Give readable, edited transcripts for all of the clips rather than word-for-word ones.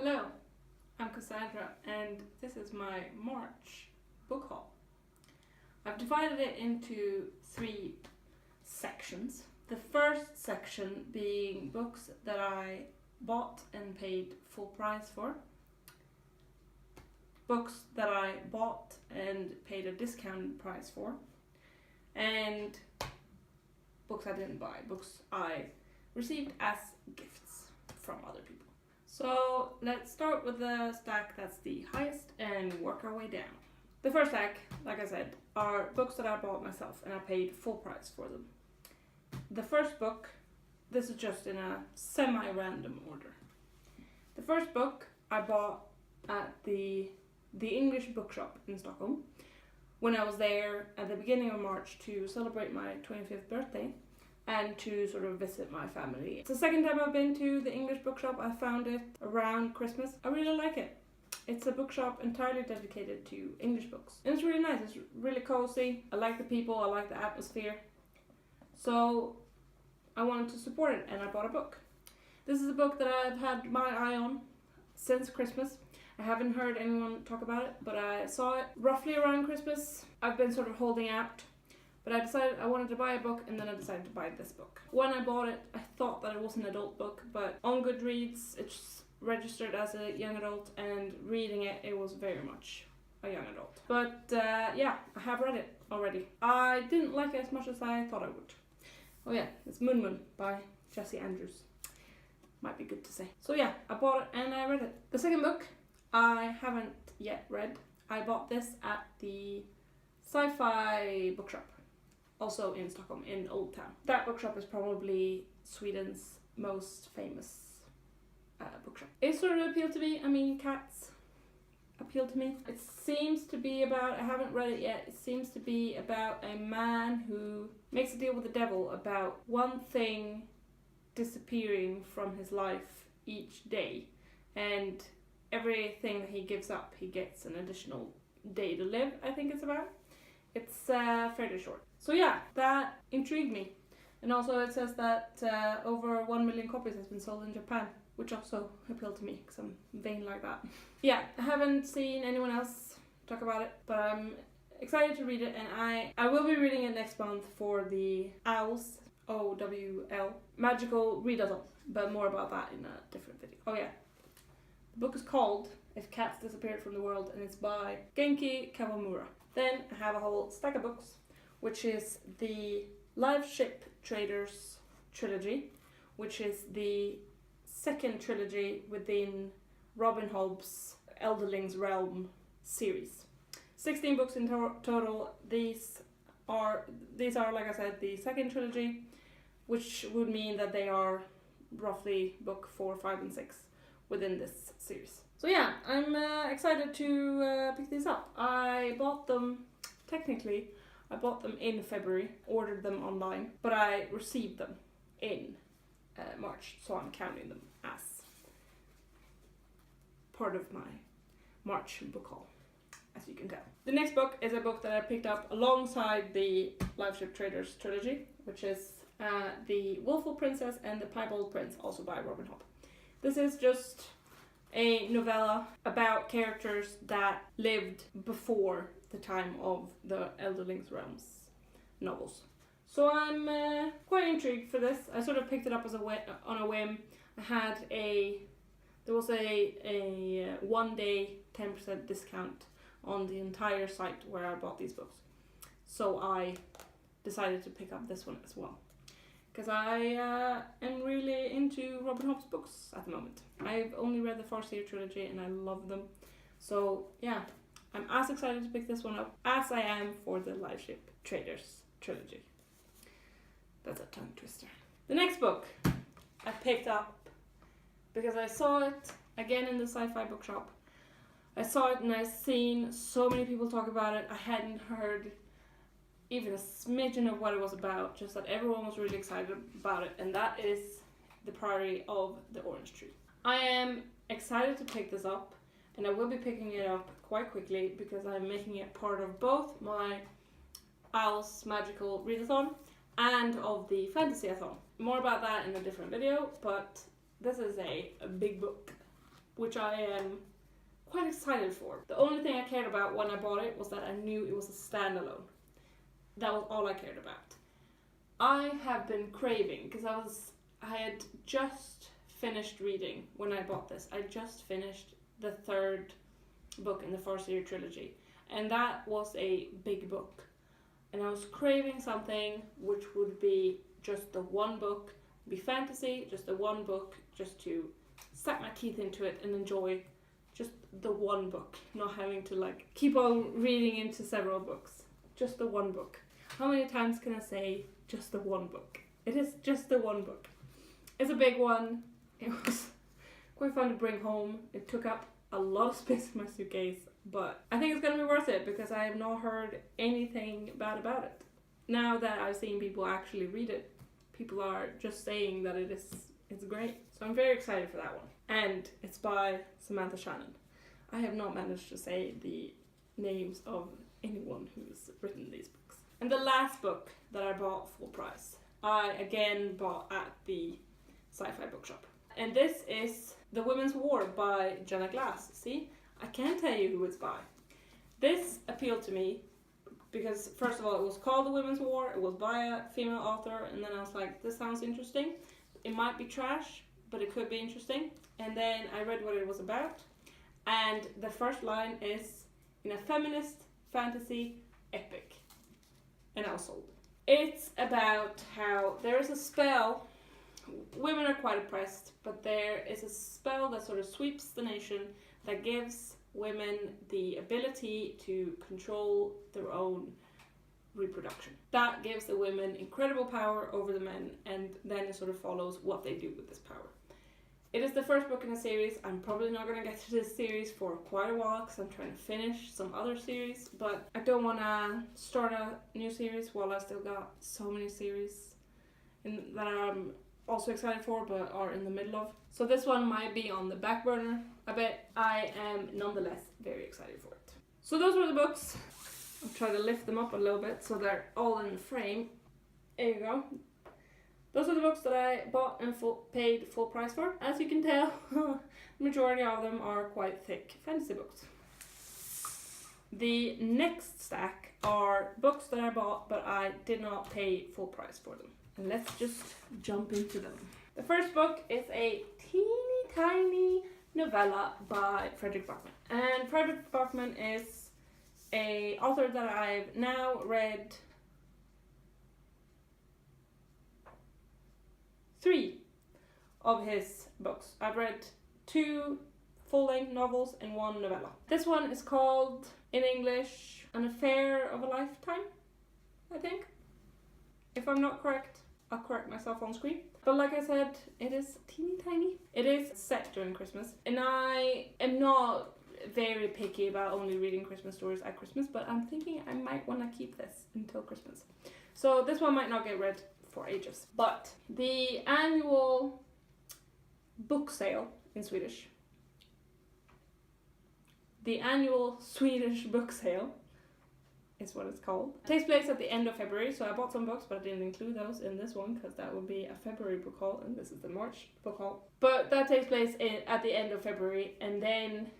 Hello, I'm Cassandra and this is my March book haul. I've divided it into 3 sections. The first section being books that I bought and paid full price for. Books that I bought and paid a discounted price for. And books I didn't buy, books I received as gifts from other people. So let's start with the stack that's the highest and work our way down. The first stack, like I said, are books that I bought myself and I paid full price for them. The first book, this is just in a semi-random order. The first book I bought at the English bookshop in Stockholm when I was there at the beginning of March to celebrate my 25th birthday and to sort of visit my family. It's the second time I've been to the English bookshop. I found it around Christmas. I really like it. It's a bookshop entirely dedicated to English books. And it's really nice, it's really cozy. I like the people, I like the atmosphere. So I wanted to support it and I bought a book. This is a book that I've had my eye on since Christmas. I haven't heard anyone talk about it, but I saw it roughly around Christmas. I've been sort of holding out. But I decided I wanted to buy a book and then I decided to buy this book. When I bought it, I thought that it was an adult book, but on Goodreads, it's registered as a young adult, and reading it, it was very much a young adult. But yeah, I have read it already. I didn't like it as much as I thought I would. Oh yeah, it's Moon Moon by Jessie Andrews. Might be good to say. So yeah, I bought it and I read it. The second book I haven't yet read. I bought this at the Sci-Fi bookshop. Also in Stockholm, in Old Town. That bookshop is probably Sweden's most famous bookshop. It sort of appealed to me. I mean, cats appeal to me. It seems to be about, I haven't read it yet, it seems to be about a man who makes a deal with the devil about one thing disappearing from his life each day. And everything that he gives up, he gets an additional day to live, I think it's about. It's fairly short. So yeah, that intrigued me. And also it says that over 1 million copies has been sold in Japan, which also appealed to me because I'm vain like that. Yeah, I haven't seen anyone else talk about it, but I'm excited to read it, and I will be reading it next month for the Owls, O-W-L, Magical Readathon, but more about that in a different video. Oh yeah, the book is called If Cats Disappeared from the World, and it's by Genki Kawamura. Then I have a whole stack of books, which is the Live Ship Traders Trilogy, which is the second trilogy within Robin Hobb's Elderling's Realm series. 16 books in total. These are, like I said, the second trilogy, which would mean that they are roughly book 4, 5, and 6 within this series. So yeah, I'm excited to pick these up. I bought them in February, ordered them online, but I received them in March, so I'm counting them as part of my March book haul, as you can tell. The next book is a book that I picked up alongside the Live Ship Traders trilogy, which is the Willful Princess and the Piebald Prince, also by Robin Hobb. This is just a novella about characters that lived before the time of the Elderling's Realms novels. So I'm quite intrigued for this. I sort of picked it up as on a whim. There was a 1 day 10% discount on the entire site where I bought these books. So I decided to pick up this one as well, because I am really into Robin Hobb's books at the moment. I've only read the Farseer trilogy and I love them. So yeah, I'm as excited to pick this one up as I am for the Live Ship Traders trilogy. That's a tongue twister. The next book I picked up because I saw it again in the Sci-Fi bookshop. I saw it and I've seen so many people talk about it. I hadn't heard even a smidgen of what it was about, just that everyone was really excited about it, and that is The Priory of the Orange Tree. I am excited to pick this up, and I will be picking it up quite quickly because I'm making it part of both my Owl's Magical Readathon and of the Fantasy-athon. More about that in a different video, but this is a big book. which I am quite excited for. The only thing I cared about when I bought it was that I knew it was a standalone. That was all I cared about. I have been craving, because I had just finished reading when I bought this. I just finished the third book in the 4-series trilogy, and that was a big book. And I was craving something which would be just the one book, be fantasy, just the one book, just to set my teeth into it and enjoy just the one book, not having to like keep on reading into several books. Just the one book. How many times can I say just the one book? It is just the one book. It's a big one. It was quite fun to bring home. It took up a lot of space in my suitcase, but I think it's gonna be worth it because I have not heard anything bad about it. Now that I've seen people actually read it, people are just saying that it's great. So I'm very excited for that one. And it's by Samantha Shannon. I have not managed to say the names of anyone who's written these books. And the last book that I bought full price, I again bought at the sci-fi bookshop. And this is The Women's War by Jenna Glass. See, I can't tell you who it's by. This appealed to me because first of all, it was called The Women's War, it was by a female author, and then I was like, this sounds interesting. It might be trash, but it could be interesting. And then I read what it was about, and the first line is, in a feminist fantasy epic. And I was sold. It's about how there is a spell. Women are quite oppressed, but there is a spell that sort of sweeps the nation that gives women the ability to control their own reproduction. That gives the women incredible power over the men, and then it sort of follows what they do with this power. It is the first book in a series. I'm probably not going to get to this series for quite a while because I'm trying to finish some other series, but I don't want to start a new series while I still got so many series that I'm also excited for but are in the middle of. So this one might be on the back burner a bit. I am nonetheless very excited for it. So those were the books. I'll try to lift them up a little bit so they're all in the frame. There you go. Those are the books that I bought and paid full price for. As you can tell, the majority of them are quite thick fantasy books. The next stack are books that I bought but I did not pay full price for them. And let's just jump into them. The first book is a teeny tiny novella by Fredrik Backman. And Fredrik Backman is an author that I've now read 3 of his books. I've read 2 full-length novels and 1 novella. This one is called, in English, An Affair of a Lifetime, I think. If I'm not correct, I'll correct myself on screen. But like I said, it is teeny tiny. It is set during Christmas, and I am not very picky about only reading Christmas stories at Christmas, but I'm thinking I might want to keep this until Christmas. So this one might not get read for ages. But the annual book sale in Swedish, the annual Swedish book sale is what it's called. It takes place at the end of February, so I bought some books but I didn't include those in this one because that would be a February book haul and this is the March book haul. But that takes place at the end of February, and then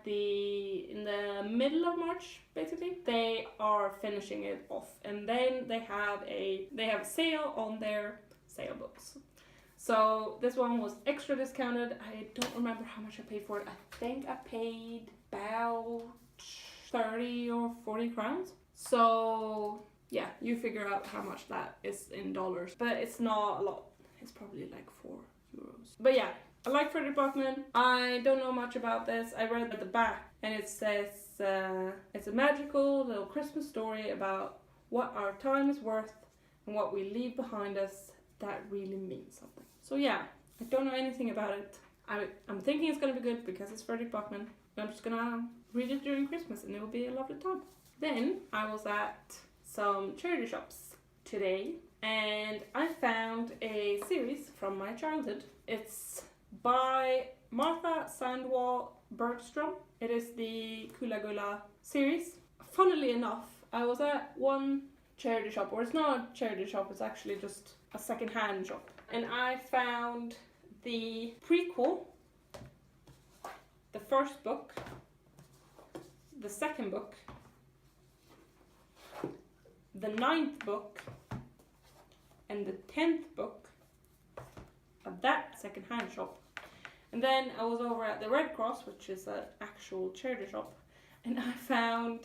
in the middle of March, basically, they are finishing it off, and then they have a sale on their sale books. So this one was extra discounted. I don't remember how much I paid for it. I think I paid about 30 or 40 crowns. So yeah, you figure out how much that is in dollars, but it's not a lot. It's probably like 4 euros. But yeah, I like Fredrik Backman. I don't know much about this. I read at the back and it says it's a magical little Christmas story about what our time is worth and what we leave behind us that really means something. So yeah, I don't know anything about it. I'm thinking it's gonna be good because it's Fredrik Backman. I'm just gonna read it during Christmas and it will be a lovely time. Then I was at some charity shops today and I found a series from my childhood. It's by Martha Sandwall-Bergström. It is the Hula Hula series. Funnily enough, I was at one charity shop, or it's not a charity shop, it's actually just a second-hand shop. And I found the prequel first book, the second book, the 9th book, and the 10th book at that second-hand shop. And then I was over at the Red Cross, which is an actual charity shop, and I found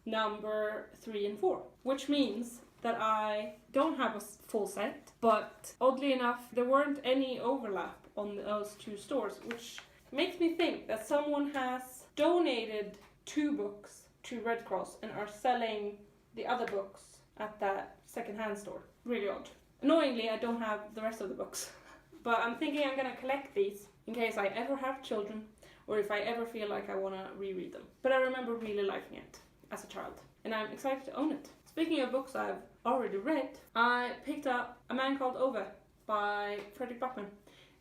number 3 and 4, which means that I don't have a full set, but oddly enough, there weren't any overlap on those 2 stores, which makes me think that someone has donated 2 books to Red Cross and are selling the other books at that second-hand store. Really odd. Annoyingly, I don't have the rest of the books, but I'm thinking I'm gonna collect these in case I ever have children or if I ever feel like I want to reread them. But I remember really liking it as a child, and I'm excited to own it. Speaking of books I've already read, I picked up A Man Called Ove by Fredrik Backman.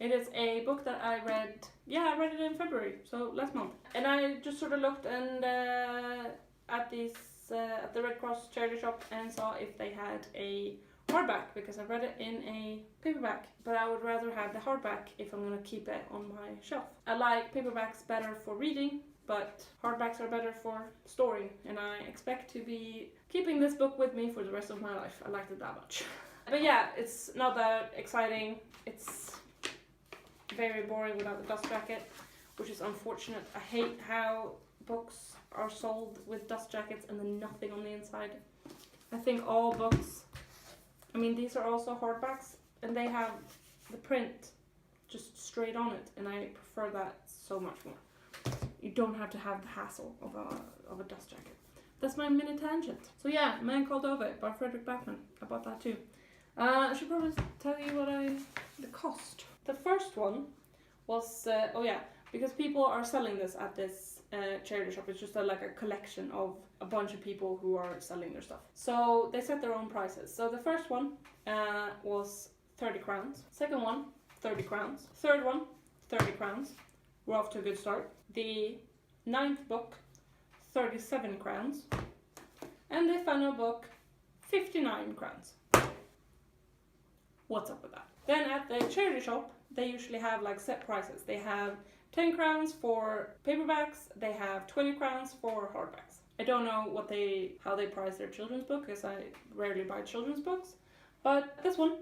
It is a book that I read it in February, so last month. And I just sort of looked and at the Red Cross charity shop and saw if they had a hardback, because I read it in a paperback, but I would rather have the hardback if I'm going to keep it on my shelf. I like paperbacks better for reading, but hardbacks are better for storing, and I expect to be keeping this book with me for the rest of my life. I liked it that much. But yeah, it's not that exciting. It's very boring without the dust jacket, which is unfortunate. I hate how books are sold with dust jackets and then nothing on the inside. I think all books, I mean, these are also hardbacks, and they have the print just straight on it, and I prefer that so much more. You don't have to have the hassle of a dust jacket. That's my mini tangent. So yeah, Man Called Ove by Fredrik Backman. I bought that too. I should probably tell you the cost. The first one was, because people are selling this at this charity shop. It's just like a collection of a bunch of people who are selling their stuff. So they set their own prices. So the first one was 30 crowns. Second one, 30 crowns. Third one, 30 crowns. We're off to a good start. The 9th book, 37 crowns. And the final book, 59 crowns. What's up with that? Then at the charity shop, they usually have like set prices. They have 10 crowns for paperbacks, they have 20 crowns for hardbacks. I don't know how they price their children's book, because I rarely buy children's books. But this one,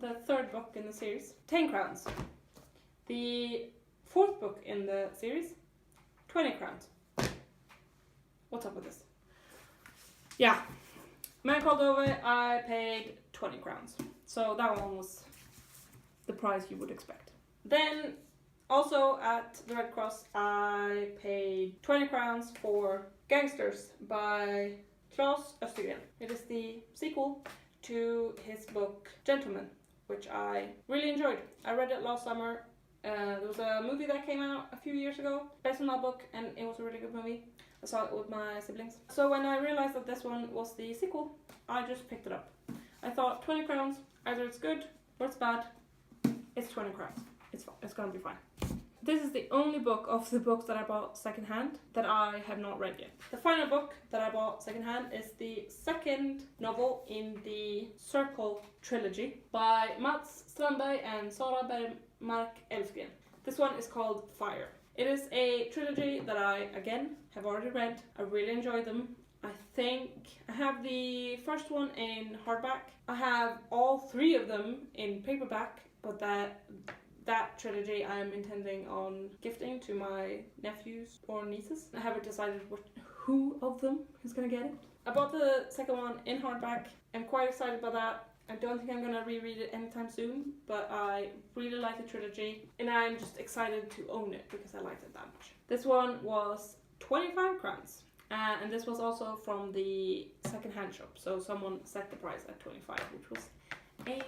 the 3rd book in the series, 10 crowns. The 4th book in the series, 20 crowns. What's up with this? Yeah, Man Called Ove, I paid 20 crowns. So that one was the price you would expect. Then also at the Red Cross, I paid 20 crowns for Gangsters by Claes Östergren. It is the sequel to his book Gentleman, which I really enjoyed. I read it last summer. There was a movie that came out a few years ago based on that book, and it was a really good movie. I saw it with my siblings. So when I realized that this one was the sequel, I just picked it up. I thought 20 crowns, either it's good or it's bad. It's 20 crowns. It's fine. It's gonna be fine. This is the only book of the books that I bought secondhand that I have not read yet. The final book that I bought secondhand is the 2nd novel in the Circle trilogy by Mats Strandberg and Sara Bergmark Elfgren. This one is called Fire. It is a trilogy that I, again, have already read. I really enjoy them. I think I have the first one in hardback. I have all 3 of them in paperback, but that trilogy I am intending on gifting to my nephews or nieces. I haven't decided who of them is gonna get it. I bought the second one in hardback. I'm quite excited about that. I don't think I'm gonna reread it anytime soon, but I really like the trilogy, and I'm just excited to own it because I liked it that much. This one was 25 crowns, and this was also from the second-hand shop, so someone set the price at 25, which was a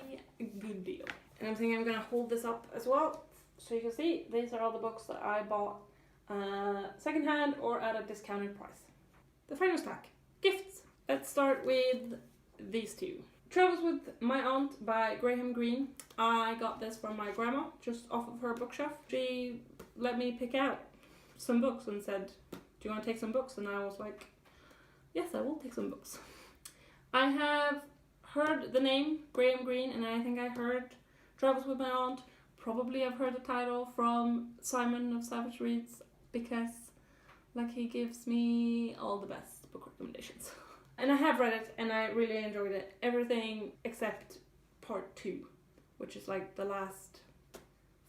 good deal. And I'm thinking I'm gonna hold this up as well, so you can see these are all the books that I bought secondhand or at a discounted price. The final stack, gifts. Let's start with these 2. Travels with My Aunt by Graham Greene. I got this from my grandma, just off of her bookshelf. She let me pick out some books and said, do you want to take some books? And I was like, yes, I will take some books. I have heard the name Graham Greene, and I think I heard Travels with My Aunt. Probably I've heard the title from Simon of Savage Reads. because like he gives me all the best book recommendations. And I have read it and I really enjoyed it. Everything except part 2, which is like the last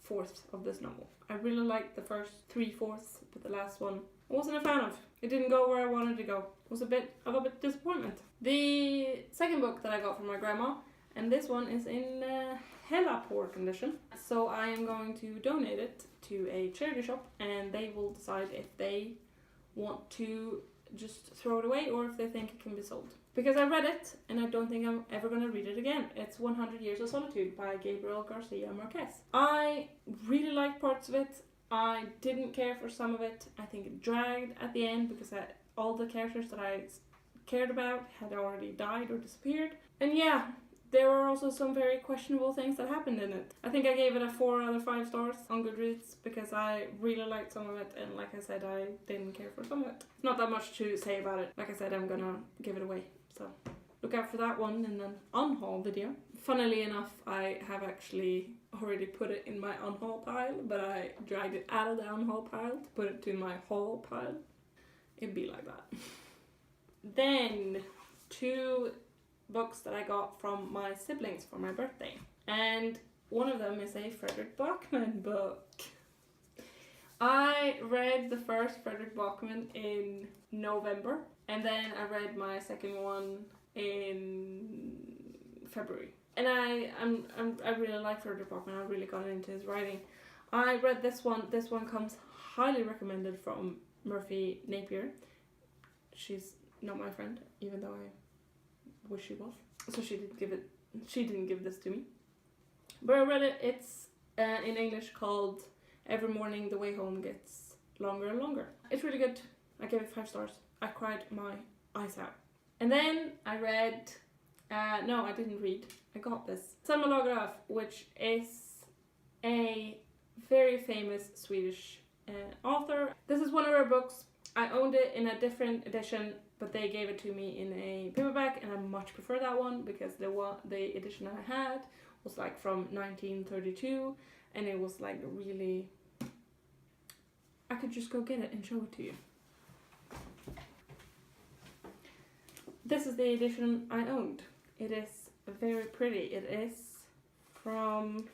fourth of this novel. I really liked the first 3/4, but the last one I wasn't a fan of. It didn't go where I wanted to go. It was a bit of a disappointment. The second book that I got from my grandma, and this one is in hella poor condition, so I am going to donate it to a charity shop, and they will decide if they want to just throw it away or if they think it can be sold. Because I read it and I don't think I'm ever going to read it again. It's 100 Years of Solitude by Gabriel Garcia Marquez. I really liked parts of it. I didn't care for some of it. I think it dragged at the end because all the characters that I cared about had already died or disappeared. And yeah, there were also some very questionable things that happened in it. I think I gave it a 4 out of 5 stars on Goodreads because I really liked some of it, and like I said, I didn't care for some of it. Not that much to say about it. Like I said, I'm gonna give it away. So look out for that one in an unhaul video. Funnily enough, I have actually already put it in my unhaul pile, but I dragged it out of the unhaul pile to put it to my haul pile. It'd be like that. Then 2 books that I got from my siblings for my birthday, and one of them is a Fredrik Backman book. I read the first Fredrik Backman in November, and then I read my second one in February. And I really like Fredrik Backman. I really got into his writing. I read this one. This one comes highly recommended from Murphy Napier. She's not my friend, even though I wish she was. So she didn't give this to me. But I read it. It's in English called Every Morning the Way Home Gets Longer and Longer. It's really good. I gave it 5 stars. I cried my eyes out. And then I read, no, I didn't read. I got this. Sandwall-Bergström, which is a very famous Swedish author. This is one of her books. I owned it in a different edition, but they gave it to me in a paperback, and I much prefer that one because the edition I had was like from 1932, and it was like really, I could just go get it and show it to you. This is the edition I owned. It is very pretty. It is from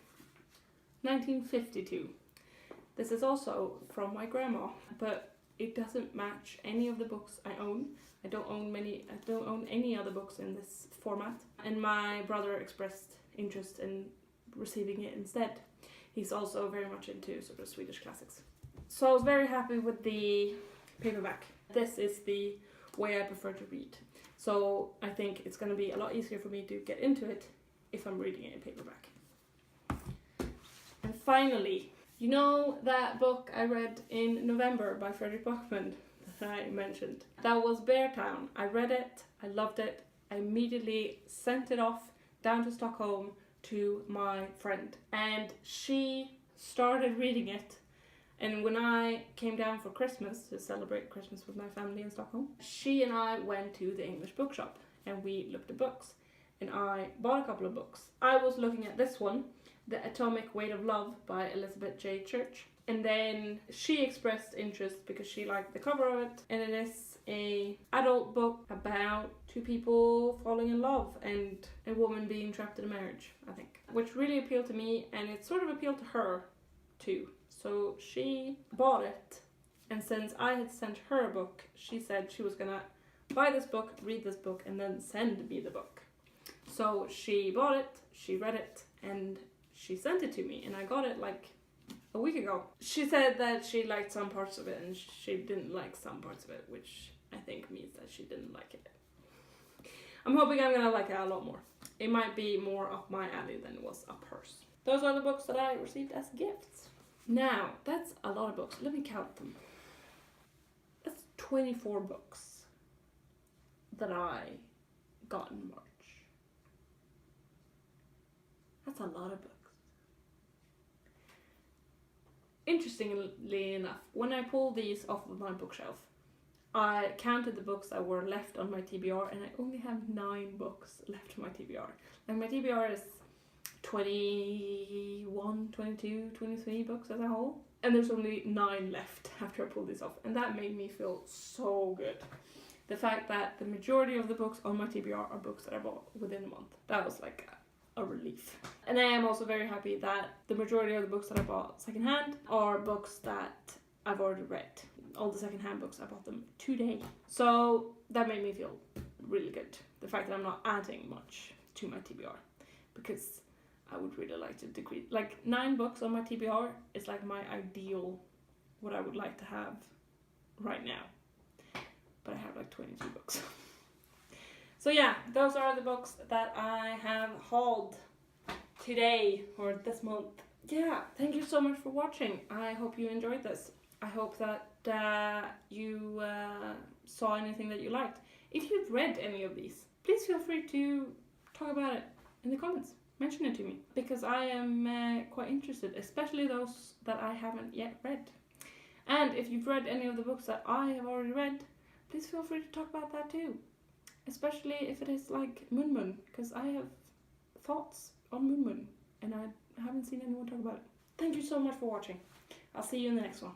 1952. This is also from my grandma, but it doesn't match any of the books I own. I don't own any other books in this format. And my brother expressed interest in receiving it instead. He's also very much into sort of Swedish classics. So I was very happy with the paperback. This is the way I prefer to read. So I think it's going to be a lot easier for me to get into it if I'm reading it in paperback. And finally, you know that book I read in November by Fredrik Backman that I mentioned? That was Bear Town. I read it, I loved it, I immediately sent it off down to Stockholm to my friend. And she started reading it, and when I came down for Christmas to celebrate Christmas with my family in Stockholm, she and I went to the English bookshop and we looked at books, and I bought a couple of books. I was looking at this one, The Atomic Weight of Love by Elizabeth J. Church. And then she expressed interest because she liked the cover of it. And it is a adult book about 2 people falling in love and a woman being trapped in a marriage, I think. Which really appealed to me, and it sort of appealed to her too. So she bought it, and since I had sent her a book, she said she was gonna buy this book, read this book, and then send me the book. So she bought it, she read it, and she sent it to me, and I got it like a week ago. She said that she liked some parts of it and she didn't like some parts of it, which I think means that she didn't like it. I'm hoping I'm gonna like it a lot more. It might be more up my alley than it was up hers. Those are the books that I received as gifts. Now, that's a lot of books. Let me count them. That's 24 books that I got in March. That's a lot of books. Interestingly enough, when I pulled these off of my bookshelf, I counted the books that were left on my TBR, and I only have 9 books left on my TBR. Like, my TBR is 21, 22, 23 books as a whole. and there's only 9 left after I pulled this off, and that made me feel so good. The fact that the majority of the books on my TBR are books that I bought within a month. That was like a relief. And I am also very happy that the majority of the books that I bought secondhand are books that I've already read. All the secondhand books, I bought them today. So that made me feel really good. The fact that I'm not adding much to my TBR. Because I would really like to decrease. Like 9 books on my TBR is like my ideal, what I would like to have right now. But I have like 22 books. So yeah, those are the books that I have hauled today or this month. Yeah, thank you so much for watching. I hope you enjoyed this. I hope that you saw anything that you liked. If you've read any of these, please feel free to talk about it in the comments. Mention it to me, because I am quite interested, especially those that I haven't yet read. And if you've read any of the books that I have already read, please feel free to talk about that too. Especially if it is like Moon Moon, because I have thoughts on Moon Moon and I haven't seen anyone talk about it. Thank you so much for watching. I'll see you in the next one.